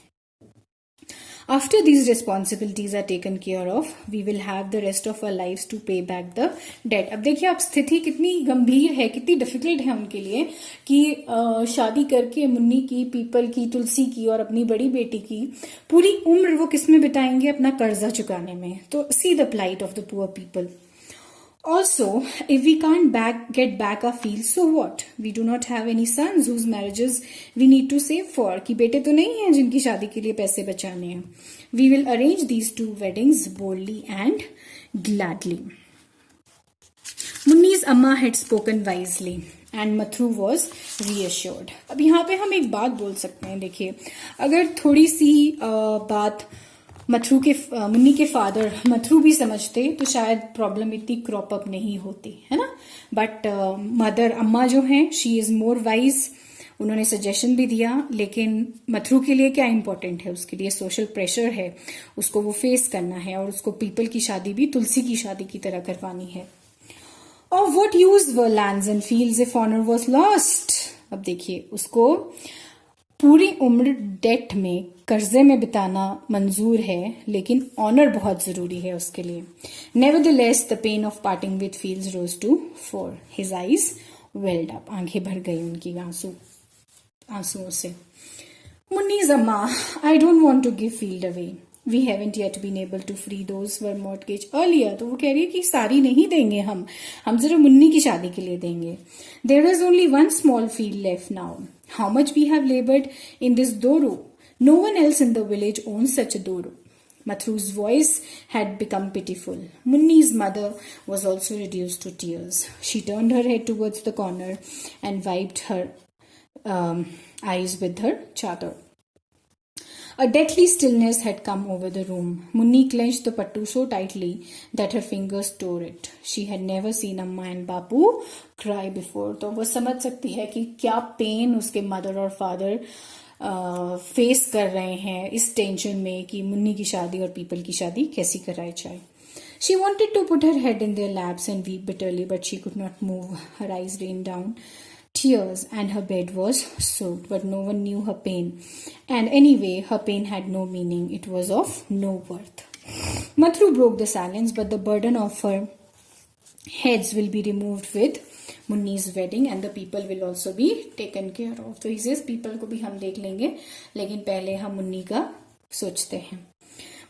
S1: After these responsibilities are taken care of, we will have the rest of our lives to pay back the debt. अब देखिए आप स्थिति कितनी गंभीर है, कितनी difficult है उनके लिए कि शादी करके मुन्नी की, पीपल की, तुलसी की और अपनी बड़ी बेटी की पूरी उम्र वो किस में बिताएंगे? अपना कर्जा चुकाने में. तो see the plight of the poor people. Also, if we can't get back our fields, so what? We do not have any sons whose marriages we need to save for. कि बेटे तो नहीं हैं जिनकी शादी के लिए पैसे बचाने हैं. We will arrange these two weddings boldly and gladly. Munni's amma had spoken wisely and Mathru was reassured. अब यहाँ पे हम एक बात बोल सकते हैं, देखिए अगर थोड़ी सी बात मुन्नी के फादर मथुरू भी समझते तो शायद प्रॉब्लम इतनी क्रॉप अप नहीं होती, है ना. बट मदर अम्मा जो हैं, शी इज मोर वाइज. उन्होंने सजेशन भी दिया, लेकिन मथुरू के लिए क्या इंपॉर्टेंट है, उसके लिए सोशल प्रेशर है, उसको वो फेस करना है और उसको पीपल की शादी भी तुलसी की शादी की तरह करवानी है. Of what use were lands and fields if honor was lost? अब देखिए, उसको पूरी उम्र डेट में, कर्जे में बिताना मंजूर है, लेकिन ऑनर बहुत जरूरी है उसके लिए. Nevertheless, the pain of parting with fields rose to fore. His eyes welled up. आंखें भर गई उनकी आंसुओं से. Munni's amma, I don't want to give field away. We haven't yet been able to free those who were mortgaged earlier. तो वो कह रही है कि सारी नहीं देंगे हम सिर्फ मुन्नी की शादी के लिए देंगे. There is only one small field left now. How much we have labored in this doro. No one else in the village owns such a doro. Mathu's voice had become pitiful. Munni's mother was also reduced to tears. She turned her head towards the corner and wiped her eyes with her chadar. A deathly stillness had come over the room. Munni clenched the pattu so tightly that her fingers tore it. She had never seen Amma and Bapu cry before. तो वो समझ सकती है कि क्या pen उसके mother और father face कर रहे हैं इस टेंशन में कि मुन्नी की शादी और पीपल की शादी कैसी कराई जाए. She wanted to put her head in their laps and weep bitterly, but she could not move. Her eyes rained down tears and her bed was soaked, but no one knew her pain. And anyway, her pain had no meaning. It was of no worth. Mathru broke the silence, but the burden of her heads will be removed with Munni's wedding and the people will also be taken care of. So he says, people को भी हम देख लेंगे, लेकिन पहले हम मुन्नी का सोचते हैं.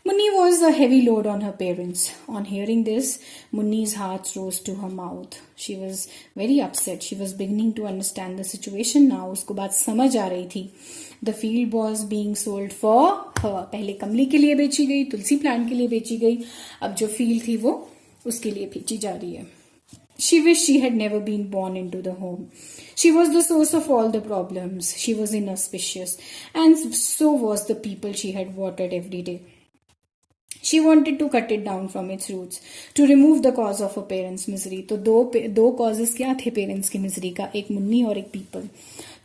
S1: Munni was a heavy load on her parents. On hearing this, Munni's heart rose to her mouth. She was very upset. She was beginning to understand the situation now. उसको बात समझ आ रही थी. The field was being sold for her. पहले कमली के लिए बेची गई, तुलसी प्लांट के लिए बेची गई. अब जो फील्ड थी वो उसके लिए बेची जा रही है. She wished she had never been born into the home. She was the source of all the problems. She was inauspicious. And so was the people she had watered every day. She wanted to cut it down from its roots, to remove the cause of her parents' misery. तो दो causes क्या थे parents की misery का, एक मुन्नी और एक people.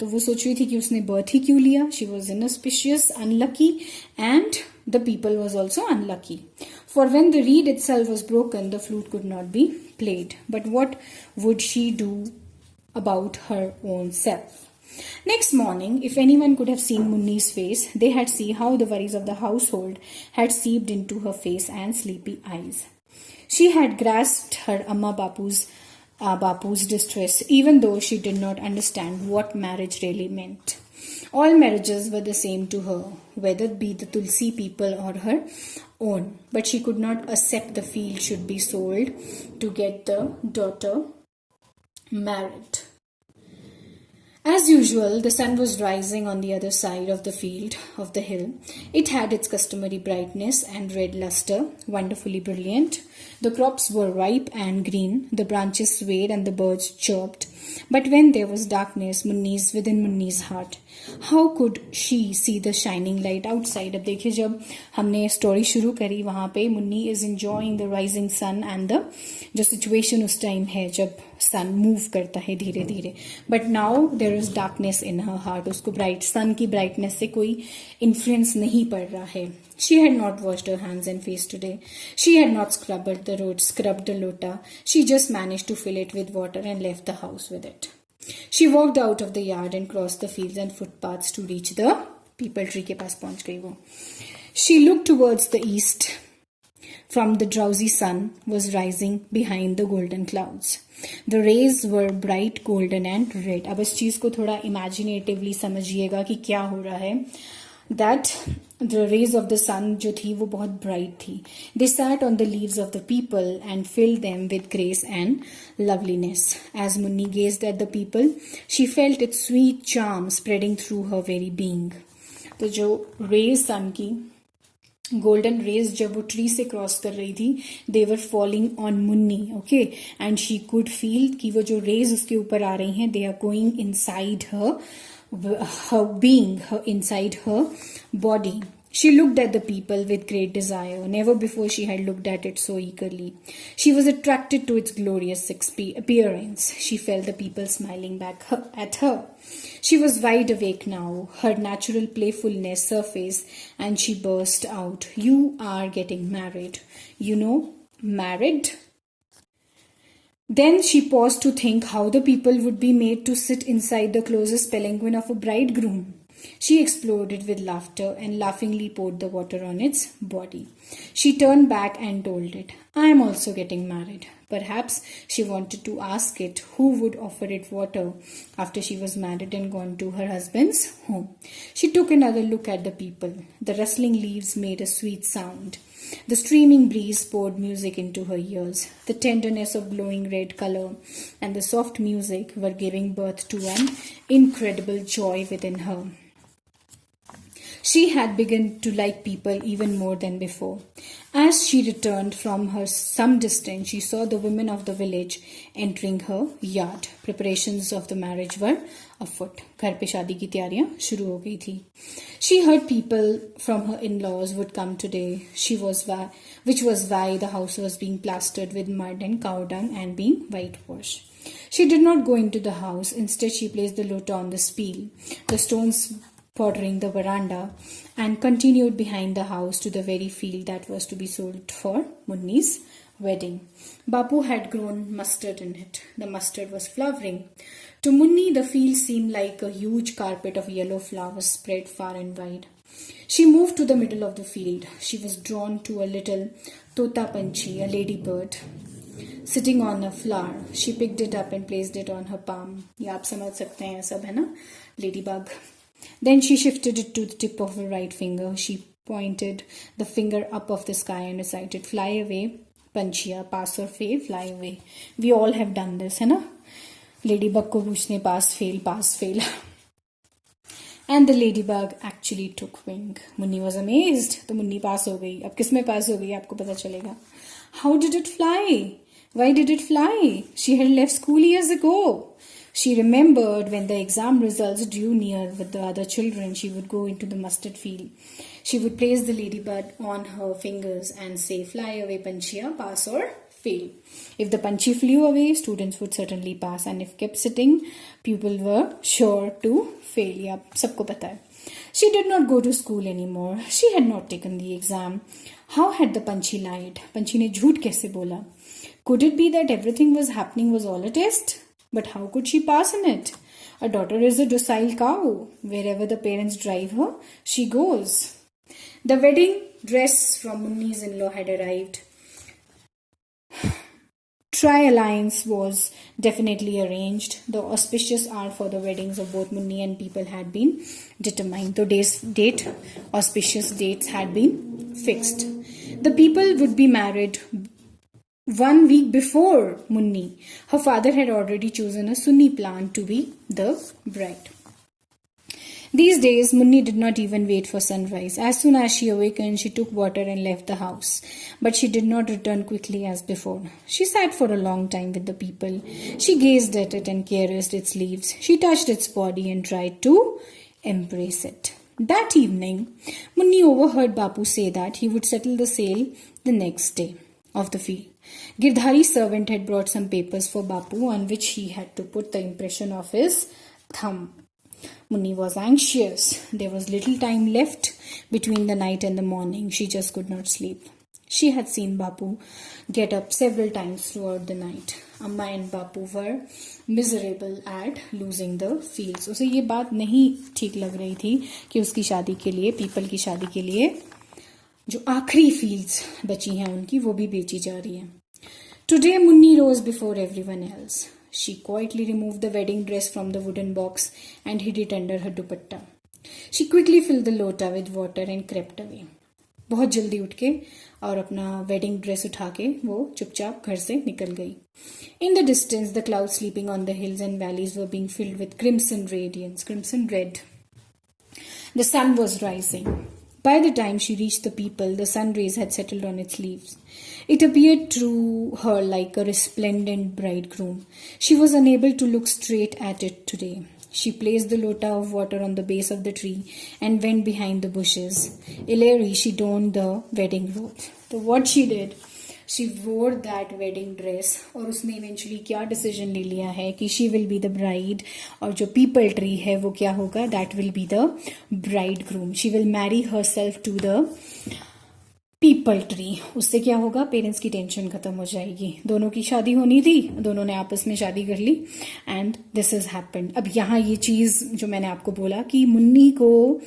S1: तो वो सोच रही थी कि उसने बर्थ ही क्यों लिया. She was inauspicious, unlucky, and the people was also unlucky. For when the reed itself was broken, the flute could not be played. But what would she do about her own self? Next morning, if anyone could have seen Munni's face, they had seen how the worries of the household had seeped into her face and sleepy eyes. She had grasped her Amma Bapu's distress, even though she did not understand what marriage really meant. All marriages were the same to her, whether it be the Tulsi people or her own. But she could not accept the field should be sold to get the daughter married. As usual, the sun was rising on the other side of the field, of the hill. It had its customary brightness and red luster, wonderfully brilliant. The crops were ripe and green, the branches swayed and the birds chirped. But when there was darkness within Munni's heart, how could she see the shining light outside? अब देखिए, जब हमने story शुरू करी वहाँ पे Munni is enjoying the rising sun and the जो situation उस टाइम है जब सन मूव करता है धीरे धीरे. But now there is darkness in her heart. उसको सन की ब्राइटनेस से कोई इन्फ्लुएंस नहीं पड़ रहा है. She had not washed her hands and face today. She had not scrubbed the lota. She just managed to fill it with water and left the house with it. She walked out of the yard and crossed the fields and footpaths to reach the people tree के पास पहुंच गई वो. She looked towards the east. From the drowsy sun was rising behind the golden clouds. The rays were bright golden and red. अब इस चीज को थोड़ा imaginatively समझिएगा कि क्या हो रहा है. That the rays of the sun जो थी वो बहुत bright थी. They sat on the leaves of the people and filled them with grace and loveliness. As Munni gazed at the people, she felt its sweet charm spreading through her very being. तो जो rays sun की golden rays जब वो tree से cross कर रही थी, they were falling on Munni, okay, and she could feel कि वो जो रेज उसके ऊपर आ रही हैं, they are going inside her being, her inside her body. She looked at the people with great desire. Never before she had looked at it so eagerly. She was attracted to its glorious appearance. She felt the people smiling back at her. She was wide awake now. Her natural playfulness surfaced, and she burst out, "You are getting married. You know, married?" Then she paused to think how the people would be made to sit inside the closest palanquin of a bridegroom. She exploded with laughter and laughingly poured the water on its body. She turned back and told it, "I am also getting married." Perhaps she wanted to ask it who would offer it water after she was married and gone to her husband's home. She took another look at the people. The rustling leaves made a sweet sound. The streaming breeze poured music into her ears. The tenderness of glowing red color and the soft music were giving birth to an incredible joy within her. She had begun to like people even more than before. As she returned from her some distance, she saw the women of the village entering her yard. Preparations of the marriage were afoot. घर पे शादी की तैयारियां शुरू हो गई थी. She heard people from her in-laws would come today, which was why the house was being plastered with mud and cow dung and being whitewashed. She did not go into the house. Instead, she placed the lota on the speel. The stones bordering the veranda, and continued behind the house to the very field that was to be sold for Munni's wedding. Bapu had grown mustard in it. The mustard was flowering. To Munni, the field seemed like a huge carpet of yellow flowers spread far and wide. She moved to the middle of the field. She was drawn to a little tota panchi, a ladybird, sitting on a flower. She picked it up and placed it on her palm. ये आप समझ सकते हैं सब, है ना, ladybug. Then she shifted it to the tip of her right finger. She pointed the finger up of the sky and recited, "Fly away, Panchia, pass or fail, fly away." We all have done this, है ना? Ladybug को पूछने pass, fail. And the ladybug actually took wing. Munni was amazed. तो मुन्नी पास हो गई. अब किस में पास हो गई आपको पता चलेगा. How did it fly? Why did it fly? She had left school years ago. She remembered when the exam results drew near with the other children, she would go into the mustard field. She would place the ladybird on her fingers and say, "Fly away, Panchia, pass or fail." If the Panchi flew away, students would certainly pass, and if kept sitting, pupils were sure to fail. Yeah, sabko pata hai. She did not go to school anymore. She had not taken the exam. How had the Panchi lied? Panchi ne jhoot kaise bola? Could it be that everything was happening was all a test? But how could she pass in it? A daughter is a docile cow. Wherever the parents drive her, she goes. The wedding dress from Munni's in-law had arrived. Tri-alliance was definitely arranged. The auspicious hour for the weddings of both Munni and people had been determined. The auspicious dates had been fixed. The people would be married 1 week before Munni. Her father had already chosen a Sunni plant to be the bride. These days, Munni did not even wait for sunrise. As soon as she awakened, she took water and left the house. But she did not return quickly as before. She sat for a long time with the people. She gazed at it and caressed its leaves. She touched its body and tried to embrace it. That evening, Munni overheard Bapu say that he would settle the sale the next day of the field. Girdhari's servant had brought some papers for Bapu on which he had to put the impression of his thumb. Munni was anxious. There was little time left between the night and the morning. She just could not sleep. She had seen Bapu get up several times throughout the night. Amma and Bapu were miserable at losing the fields. उसे ये बात नहीं ठीक लग रही थी कि उसकी शादी के लिए, पीपल की शादी के लिए जो आखिरी फील्ड्स बची हैं उनकी, वो भी बेची जा रही हैं. Today Munni rose before everyone else. She quietly removed the wedding dress from the wooden box and hid it under her dupatta. She quickly filled the lota with water and crept away. बहुत जल्दी उठ के और अपना wedding dress उठा के वो चुपचाप घर से निकल गई. In the distance, the clouds sleeping on the hills and valleys were being filled with crimson radiance, crimson red. The sun was rising. By the time she reached the people, the sun rays had settled on its leaves. It appeared to her like a resplendent bridegroom. She was unable to look straight at it today. She placed the lota of water on the base of the tree and went behind the bushes. Hilary, she donned the wedding robe. So what she did, she wore that wedding dress और उसने eventually क्या decision ले लिया है कि she will be the bride और जो people tree है वो क्या होगा, that will be the bridegroom. She will marry herself to the people tree. उससे क्या होगा, पेरेंट्स की टेंशन खत्म हो जाएगी. दोनों की शादी होनी थी, दोनों ने आपस में शादी कर ली एंड दिस इज हैपेंड. अब यहाँ ये चीज जो मैंने आपको बोला कि मुन्नी को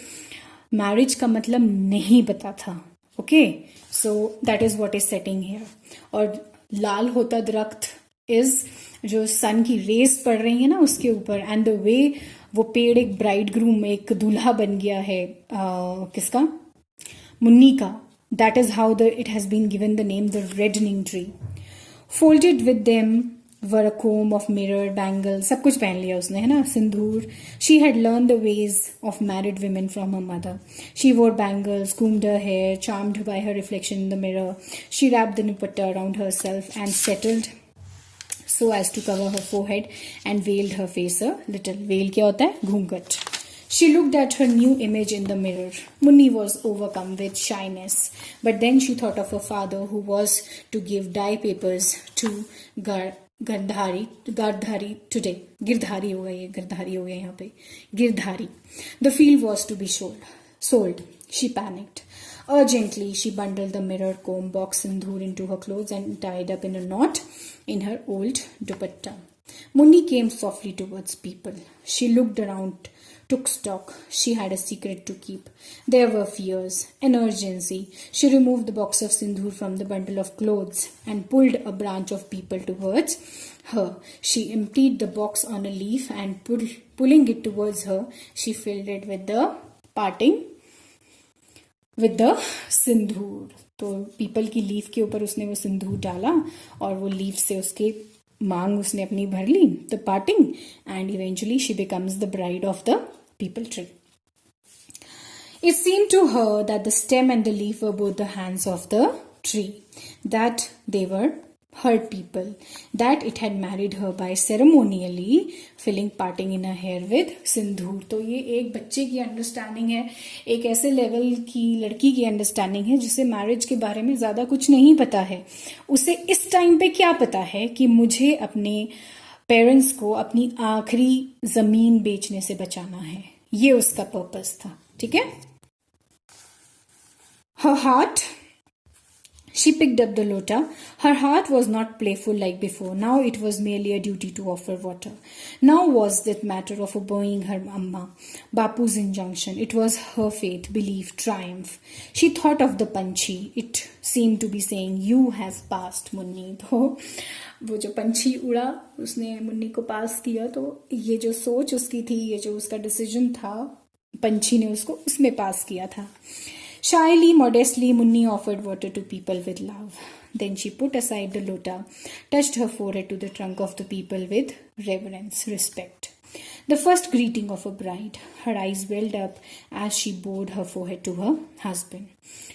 S1: मैरिज का मतलब नहीं पता था. Okay, so that is what is setting here. और लाल होता दरख्त इज जो सन की रेस पड़ रही है ना उसके ऊपर, एंड द वे वो पेड़ एक ब्राइड ग्रूम, एक दूल्हा बन गया है. किसका, मुन्नी का. That is how it has been given the name the reddening tree. Folded with them were a comb of mirror, bangles, सब कुछ पहन लिया उसने, है ना, सिंदूर. She had learned the ways of married women from her mother. She wore bangles, combed her hair, charmed by her reflection in the mirror. She wrapped the dupatta around herself and settled so as to cover her forehead and veiled her face a little. Veil क्या होता है, घूंघट. She looked at her new image in the mirror. Munni was overcome with shyness, but then she thought of her father who was to give dye papers to Girdhari today. Girdhari हो गया ये, Girdhari हो गया यहाँ पे, Girdhari. The field was to be sold. She panicked. Urgently, she bundled the mirror, comb, box, sindoor into her clothes and tied up in a knot in her old dupatta. Munni came softly towards people. She looked around, took stock. She had a secret to keep. There were fears, an urgency. She removed the box of sindoor from the bundle of clothes and pulled a branch of people towards her. She emptied the box on a leaf and pulling it towards her, she filled it with the sindoor. तो people की leaf के ऊपर उसने वो सिंदूर डाला और वो leaf से उसके मांग उसने अपनी भर ली, the parting, and eventually she becomes the bride of the peepal tree. It seemed to her that the stem and the leaf were both the hands of the tree, that they were her people, that it had married her by ceremonially filling parting in her hair with sindoor. तो ये एक बच्चे की understanding है, एक ऐसे level की लड़की की अंडरस्टैंडिंग है जिसे मैरिज के बारे में ज्यादा कुछ नहीं पता है. उसे इस टाइम पे क्या पता है कि मुझे अपने पेरेंट्स को अपनी आखिरी जमीन बेचने से बचाना है. ये उसका पर्पस था. ठीक है. Her heart, she picked up the lota. Her heart was not playful like before. Now it was merely a duty to offer water. Now was that matter of obeying her amma, Bapu's injunction. It was her faith, belief, triumph. She thought of the panchi. It seemed to be saying, "You have passed, Munni." तो वो जो पंछी उड़ा उसने मुन्नी को पास किया, तो ये जो सोच उसकी थी, ये जो उसका डिसीजन था, पंछी ने उसको उसमें पास किया था. Shyly, modestly, Munni offered water to people with love. Then she put aside the lota, touched her forehead to the trunk of the people with reverence, respect. The first greeting of a bride. Her eyes welled up as she bowed her forehead to her husband.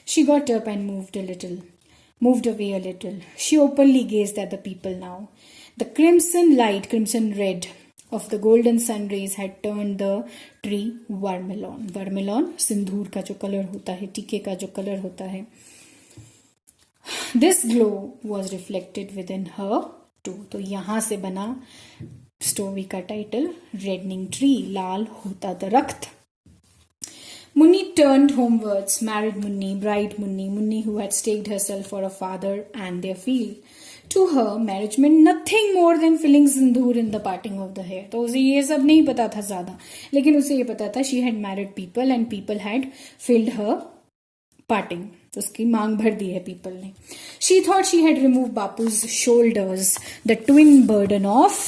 S1: She got up and moved away a little. She openly gazed at the people now. The crimson light, crimson red of the golden sun rays had turned the tree vermilion. Vermilion सिंदूर का जो colour होता है, टीके का जो colour होता है. This glow was reflected within her too. तो यहाँ से बना स्टोरी का टाइटल रेडनिंग ट्री, लाल होता दरख्त. Munni turned homewards, married Munni, bride Munni who had staked herself for a father and their field. To her, marriage meant nothing more than filling sindoor in the parting of the hair. तो उसे ये सब नहीं पता था ज्यादा, लेकिन उसे ये पता था she had married people and people had filled her parting. तो उसकी मांग भर दी है people ने. She thought she had removed Bapu's shoulders the twin burden of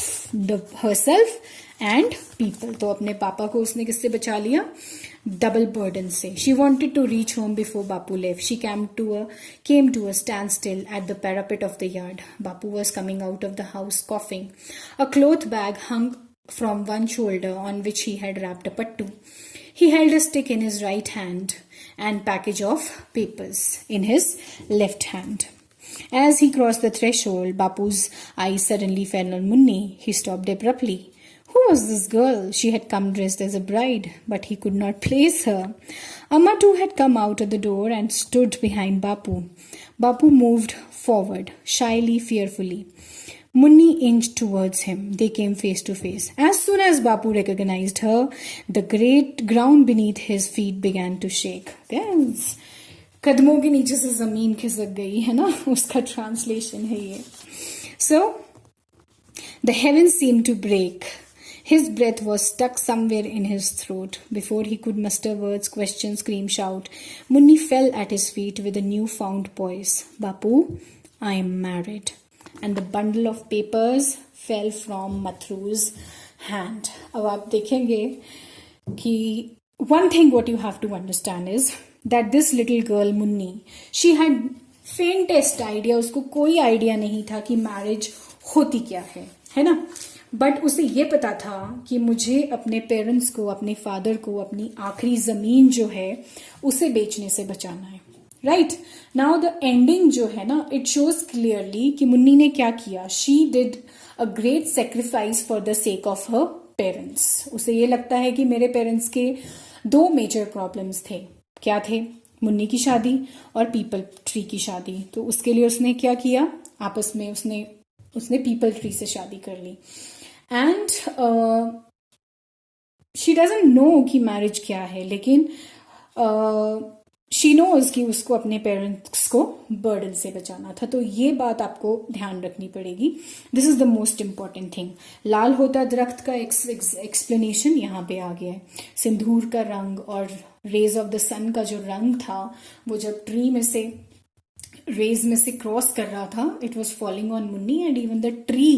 S1: herself and people. तो अपने पापा को उसने किससे बचा लिया, double burden से. She wanted to reach home before Bapu left. She came to a standstill at the parapet of the yard. Bapu was coming out of the house coughing. A cloth bag hung from one shoulder on which he had wrapped a pattu. He held a stick in his right hand and package of papers in his left hand. As he crossed the threshold, Bapu's eyes suddenly fell on Munni. He stopped abruptly. Who was this girl? She had come dressed as a bride, but he could not place her. Amma too had come out of the door and stood behind Bapu. Bapu moved forward, shyly, fearfully. Munni inched towards him. They came face to face. As soon as Bapu recognized her, the great ground beneath his feet began to shake. Yes. कदमों के नीचे से जमीन खिसक गई है ना, उसका ट्रांसलेशन है ये. So, the heavens seemed to break. His breath was stuck somewhere in his throat. Before he could muster words, question, scream, shout, Munni fell at his feet with a new-found poise. Bapu, I am married. And the bundle of papers fell from Mathru's hand. अब आप देखेंगे कि one thing what you have to understand is that this little girl Munni, she had faintest idea, उसको कोई idea नहीं था कि marriage होती क्या है ना. बट उसे ये पता था कि मुझे अपने पेरेंट्स को, अपने फादर को, अपनी आखिरी जमीन जो है उसे बेचने से बचाना है. राइट नाउ द एंडिंग जो है ना, इट शोज क्लियरली कि मुन्नी ने क्या किया. She did a great sacrifice for the sake of her parents. उसे ये लगता है कि मेरे पेरेंट्स के दो मेजर प्रॉब्लम्स थे. क्या थे? मुन्नी की शादी और पीपल ट्री की शादी. तो उसके लिए उसने क्या किया, आपस में उसने पीपल ट्री से शादी कर ली. एंड शी डजंट नो कि मैरिज क्या है, लेकिन शी नोज कि उसको अपने पेरेंट्स को बर्डन से बचाना था. तो ये बात आपको ध्यान रखनी पड़ेगी. This is the most important thing. लाल होता दरख्त का एक्सप्लेनेशन यहाँ पे आ गया है. सिंदूर का रंग और रेज ऑफ द सन का जो रंग था, वो जब ट्री में से रेज में से क्रॉस कर रहा था, it was falling on Munni and even the tree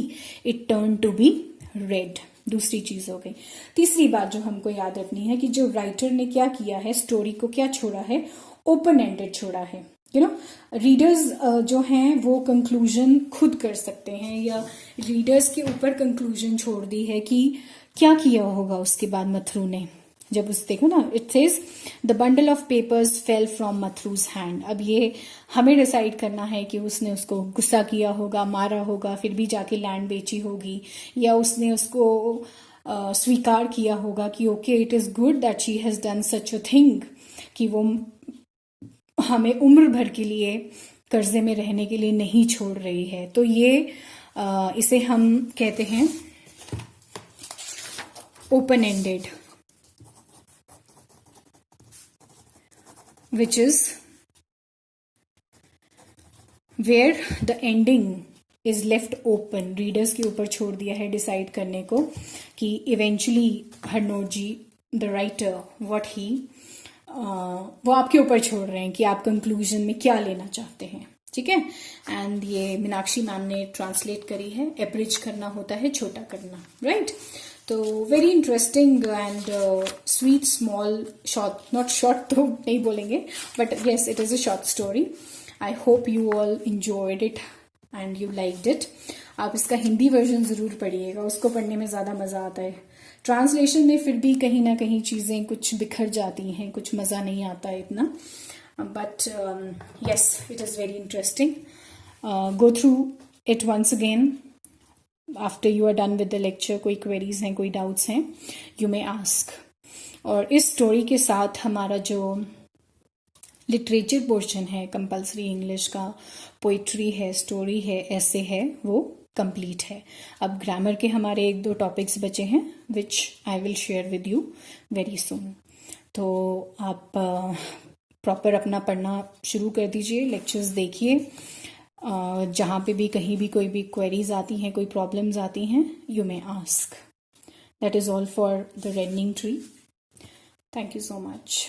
S1: it turn to be red. दूसरी चीज हो गई. तीसरी बात जो हमको याद रखनी है कि जो राइटर ने क्या किया है, स्टोरी को क्या छोड़ा है, ओपन एंडेड छोड़ा है. यू नो, रीडर्स जो हैं वो कंक्लूजन खुद कर सकते हैं, या रीडर्स के ऊपर कंक्लूजन छोड़ दी है कि क्या किया होगा उसके बाद मथरू ने. जब उस देखो ना, it says the bundle of papers fell from Mathru's hand. अब ये हमें डिसाइड करना है कि उसने उसको गुस्सा किया होगा, मारा होगा, फिर भी जाके लैंड बेची होगी, या उसने उसको स्वीकार किया होगा कि okay it is good that she has done such a thing, कि वो हमें उम्र भर के लिए कर्जे में रहने के लिए नहीं छोड़ रही है. तो ये इसे हम कहते हैं open ended, which is where the ending is left open. Readers के ऊपर छोड़ दिया है डिसाइड करने को कि eventually Harnot ji the writer what he, वो आपके ऊपर छोड़ रहे हैं कि आप कंक्लूजन में क्या लेना चाहते हैं. ठीक है. एंड ये मीनाक्षी मैम ने ट्रांसलेट करी है. एब्रिज करना होता है छोटा करना. राइट. तो very interesting and sweet small short, not short तो नहीं बोलेंगे, but yes it is a short story. I hope you all enjoyed it and you liked it. आप इसका हिंदी वर्जन ज़रूर पढ़िएगा, उसको पढ़ने में ज़्यादा मज़ा आता है. ट्रांसलेशन में फिर भी कहीं ना कहीं चीज़ें कुछ बिखर जाती हैं, कुछ मज़ा नहीं आता है इतना. But yes it is very interesting. Go through it once again after you are done with the lecture. कोई क्वेरीज हैं, कोई डाउट्स हैं, यू मे आस्क. और इस स्टोरी के साथ हमारा जो लिटरेचर पोर्शन है कंपल्सरी इंग्लिश का, पोइट्री है, स्टोरी है, ऐसे है, वो कंप्लीट है. अब ग्रामर के हमारे 1-2 टॉपिक्स बचे हैं which I will share with you very soon. तो आप प्रॉपर अपना पढ़ना शुरू कर दीजिए, लेक्चर्स देखिए. जहाँ पे भी कहीं भी कोई भी क्वेरीज आती हैं, कोई प्रॉब्लम्स आती हैं, you may ask. That is all for the reddening tree. Thank you so much.